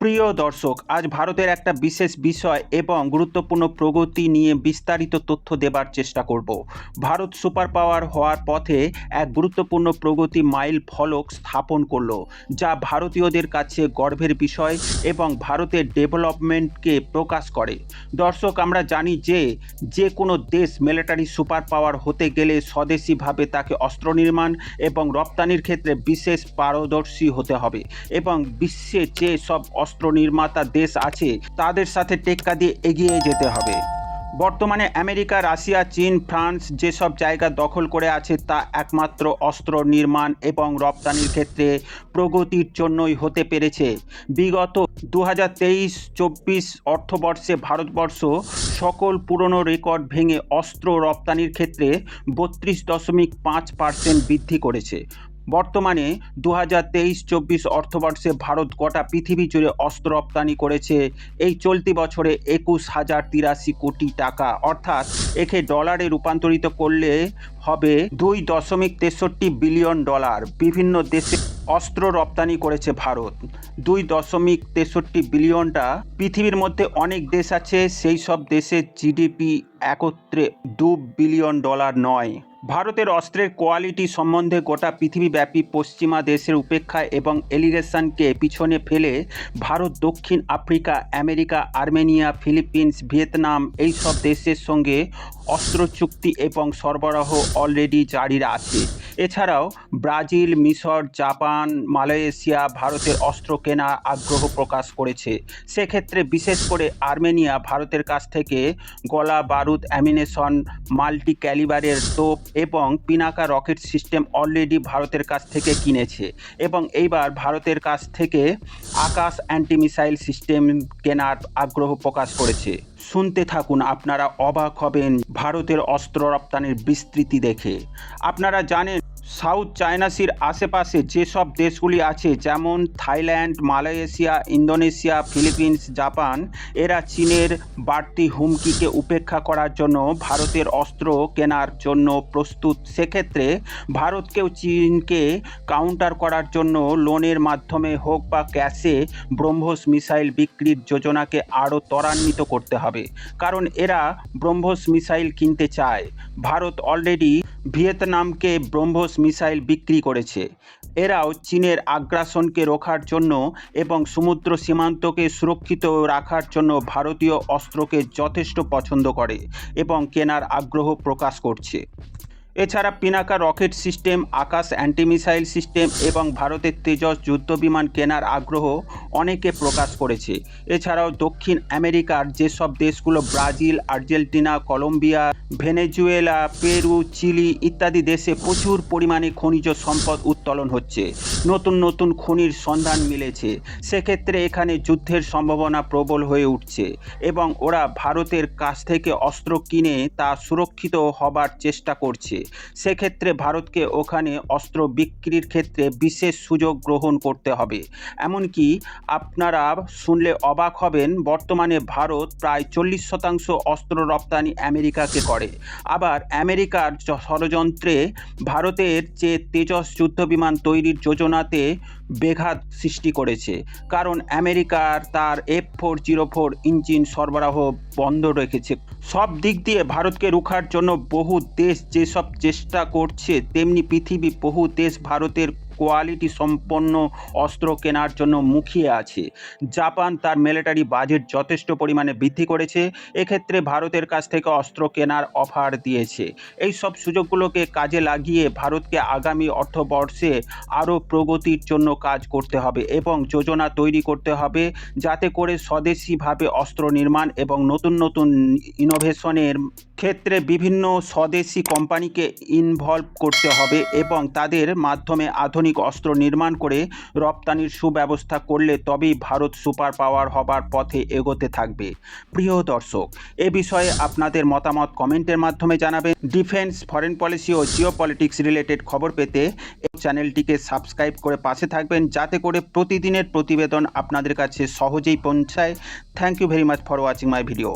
প্রিয় দর্শক, আজ ভারতের একটা বিশেষ বিষয় এবং গুরুত্বপূর্ণ প্রগতি নিয়ে বিস্তারিত তথ্য দেবার চেষ্টা করব। ভারত সুপার পাওয়ার হওয়ার পথে এক গুরুত্বপূর্ণ প্রগতি মাইল ফলক স্থাপন করলো, যা ভারতীয়দের কাছে গর্বের বিষয় এবং ভারতের ডেভেলপমেন্টকে প্রকাশ করে। দর্শক, আমরা জানি যে কোনো দেশ মিলিটারি সুপার পাওয়ার হতে গেলে স্বদেশীভাবে তাকে অস্ত্র নির্মাণ এবং রপ্তানির ক্ষেত্রে বিশেষ পারদর্শী হতে হবে এবং বিশ্বে যে সব অস্ত্র নির্মাতা দেশ আছে তাদের সাথে টেক্কা দিয়ে এগিয়ে যেতে হবে। বর্তমানে আমেরিকা, রাশিয়া, চীন, ফ্রান্স যেসব জায়গা দখল করে আছে তা একমাত্র অস্ত্র নির্মাণ এবং রপ্তানির ক্ষেত্রে প্রগতির জন্যই হতে পেরেছে। বিগত 2023-24 অর্থবর্ষে ভারতবর্ষ সকল পুরনো রেকর্ড ভেঙে অস্ত্র রপ্তানির ক্ষেত্রে 32.5% বৃদ্ধি করেছে। বর্তমানে 2023-24 অর্থবর্ষে ভারত গোটা পৃথিবী জুড়ে অস্ত্র রপ্তানি করেছে এই চলতি বছরে 21,083 কোটি টাকা, অর্থাৎ একে ডলারে রূপান্তরিত করলে হবে $2.63 বিলিয়ন। বিভিন্ন দেশে অস্ত্র রপ্তানি করেছে ভারত। 2.63 বিলিয়নটা পৃথিবীর মধ্যে অনেক দেশ আছে, সেই সব দেশের জিডিপি একত্রে $2 বিলিয়ন নয়। ভারতের অস্ত্রের কোয়ালিটি সম্বন্ধে গোটা পৃথিবীব্যাপী পশ্চিমা দেশের উপেক্ষা এবং এলিগেশনকে পিছনে ফেলে ভারত দক্ষিণ Africa, America, Armenia, Philippines, Vietnam এই সব দেশের সঙ্গে অস্ত্র চুক্তি এবং সরবরাহ অলরেডি জারি আছে। এছাড়াও ব্রাজিল, মিশর, জাপান, মালয়েশিয়া ভারতের অস্ত্র কেনার আগ্রহ প্রকাশ করেছে। সেক্ষেত্রে বিশেষ করে আর্মেনিয়া ভারতের কাছ থেকে গোলা বারুদ, অ্যামিনেশন, মাল্টি ক্যালিবারের তোপ এবং পিনাকা রকেট সিস্টেম অলরেডি ভারতের কাছ থেকে কিনেছে এবং এইবার ভারতের কাছ থেকে আকাশ অ্যান্টি মিসাইল সিস্টেম কেনার আগ্রহ প্রকাশ করেছে। শুনতে থাকুন, আপনারা অবাক হবেন ভারতের অস্ত্র রপ্তানির বিস্তৃতি দেখে। আপনারা জানেন সাউথ চায়না সির আশেপাশে যেসব দেশগুলি আছে, যেমন Thailand, Malaysia, Indonesia, Philippines, Japan, এরা চীনের বাড়তি হুমকিকে উপেক্ষা করার জন্য ভারতের অস্ত্র কেনার জন্য প্রস্তুত। সেক্ষেত্রে ভারতকেও চীনকে কাউন্টার করার জন্য লোনের মাধ্যমে হোক বা ক্যাশে ব্রহ্মোস মিসাইল বিক্রির যোজনাকে আরও ত্বরান্বিত করতে হবে, কারণ এরা ব্রহ্মোস মিসাইল কিনতে চায়। ভারত অলরেডি ভিয়েতনামকে ব্রহ্মোস মিসাইল বিক্রি করেছে। এরাও চীনের আগ্রাসনকে রোখার জন্য এবং সমুদ্র সীমান্তকে সুরক্ষিত রাখার জন্য ভারতীয় অস্ত্রকে যথেষ্ট পছন্দ করে এবং কেনার আগ্রহ প্রকাশ করছে। এছাড়া পিনাকা রকেট সিস্টেম, আকাশ অ্যান্টি মিসাইল সিস্টেম এবং ভারতের তেজস যুদ্ধবিমান কেনার আগ্রহ অনেকে প্রকাশ করেছে। এছাড়াও দক্ষিণ আমেরিকার যেসব দেশগুলো Brazil, Argentina, Colombia, Venezuela, Peru, Chile ইত্যাদি দেশে প্রচুর পরিমাণে খনিজ সম্পদ উত্তোলন হচ্ছে, নতুন নতুন খনির সন্ধান মিলেছে। সেক্ষেত্রে এখানে যুদ্ধের সম্ভাবনা প্রবল হয়ে উঠছে এবং ওরা ভারতের কাছ থেকে অস্ত্র কিনে তা সুরক্ষিত হবার চেষ্টা করছে। সেক্ষেত্রে ভারতকে ওখানে অস্ত্র বিক্রির ক্ষেত্রে বিশেষ সুযোগ গ্রহণ করতে হবে। এমনকি আপনারা শুনলে অবাক হবেন, বর্তমানে ভারত প্রায় 40% অস্ত্র রপ্তানি আমেরিকাকে করে। আবার আমেরিকার ষড়যন্ত্রে ভারতের যে তেজস যুদ্ধবিমান তৈরির যোজনাতে ব্যাঘাত সৃষ্টি করেছে, কারণ আমেরিকার তার F404 ইঞ্জিন সরবরাহ বন্ধ রেখেছে। সব দিক দিয়ে ভারতকে রুখার জন্য বহু দেশ যেসব চেষ্টা করছে, তেমনি পৃথিবী বহু দেশ ভারতের কোয়ালিটি সম্পন্ন অস্ত্র কেনার জন্য মুখিয়ে আছে। জাপান তার মিলিটারি বাজেট যথেষ্ট পরিমাণে বৃদ্ধি করেছে, এক্ষেত্রে ভারতের কাছ থেকে অস্ত্র কেনার অফার দিয়েছে। এই সব সুযোগগুলোকে কাজে লাগিয়ে ভারতকে আগামী অর্থবর্ষে আরও প্রগতির জন্য কাজ করতে হবে এবং যোজনা তৈরি করতে হবে, যাতে করে স্বদেশীভাবে অস্ত্র নির্মাণ এবং নতুন নতুন ইনোভেশনের ক্ষেত্রে বিভিন্ন স্বদেশি কোম্পানিকে ইনভলভ করতে হবে এবং তাদের মাধ্যমে আধুনিক অস্ত্র নির্মাণ করে রপ্তানির সুব্যবস্থা করলে তবেই ভারত সুপার পাওয়ার হবার পথে এগোতে থাকবে। প্রিয় দর্শক, এ বিষয়ে আপনাদের মতামত কমেন্টের মাধ্যমে জানাবেন। ডিফেন্স, ফরেন পলিসি ও জিও পলিটিক্স রিলেটেড খবর পেতে এই চ্যানেলটিকে সাবস্ক্রাইব করে পাশে থাকবেন, যাতে করে প্রতিদিনের প্রতিবেদন আপনাদের কাছে সহজেই পৌঁছায়। Thank you very much for watching my video.